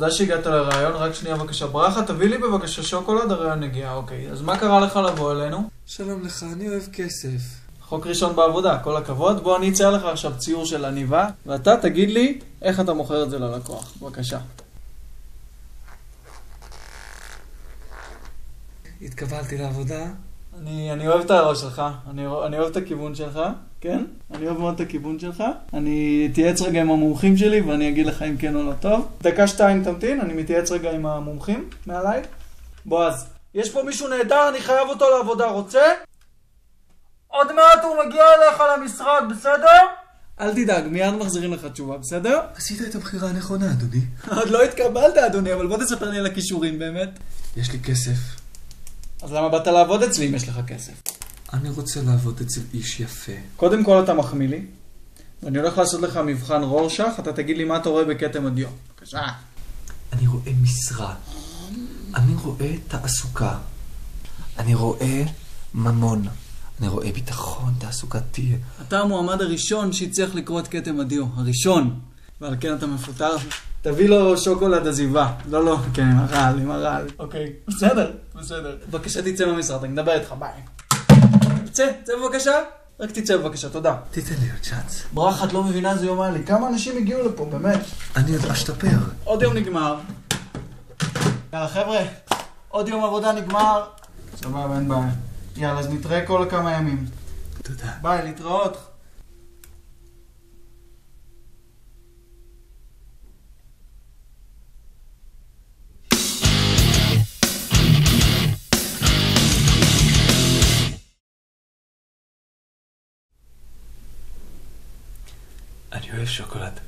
תודה שהגעת לרעיון, רק שנייה בבקשה. ברכה, תביא לי בבקשה שוקולד, הרעיון הגיע, אוקיי. אז מה קרה לך לבוא אלינו? שלום לך, אני אוהב כסף. חוק ראשון בעבודה, כל הכבוד. בוא אני אצייר לך עכשיו ציור של עניבה, ואתה תגיד לי איך אתה מוכר את זה ללקוח. בבקשה. התקבלתי לעבודה. אני אוהב את הראש שלך, אני אוהב את הכיוון שלך, כן? אני אוהב מאוד את הכיוון שלך. אני אתייעץ רגע עם המומחים שלי ואני אגיד לך אם כן או לא טוב. דקה 2 תמתין, אני מתייעץ רגע עם המומחים מעליי. בועז, יש פה מישהו נהדר, אני חייב אותו לעבודה, רוצה? עוד מעט הוא מגיע אליך למשרד, בסדר? אל תדאג, מיד מחזירים לך תשובה, בסדר? עשית את הבחירה הנכונה, אדוני. עוד לא התקבלת, אדוני, אבל בוא תספר לי על הכישורים באמת. יש לי כסף. אז למה באת לעבוד אצלי אם יש לך כסף? אני רוצה לעבוד אצל איש יפה. קודם כל אתה מחמיא לי, ואני הולך לעשות לך מבחן רורשך, אתה תגיד לי מה אתה רואה בכתם הדיו. בבקשה. אני רואה משרה. אני רואה תעסוקה. אני רואה ממון. אני רואה ביטחון תעסוקתי. אתה המועמד הראשון שהצליח לקרוא את כתם הדיו. הראשון. ועל כן אתה מפוטר. תביא לו שוקולד עזיבה. לא, כן, עם הרעל. אוקיי, בסדר. בבקשה תצא מהמשרד, אני מדבר איתך, ביי. צא בבקשה. רק תצא בבקשה, תודה. תיתן לי עוד צ'אנס. ברכה, את לא מבינה איזה יום היה לי. כמה אנשים הגיעו לפה, באמת? אני עוד אשתפר. עוד יום נגמר. יאללה חבר'ה, עוד יום עבודה נגמר. סבבה, אין בעיה. יאללה, אז נתראה כל כמה ימים. תודה. ביי, להתראות. אני אוהב שוקולד.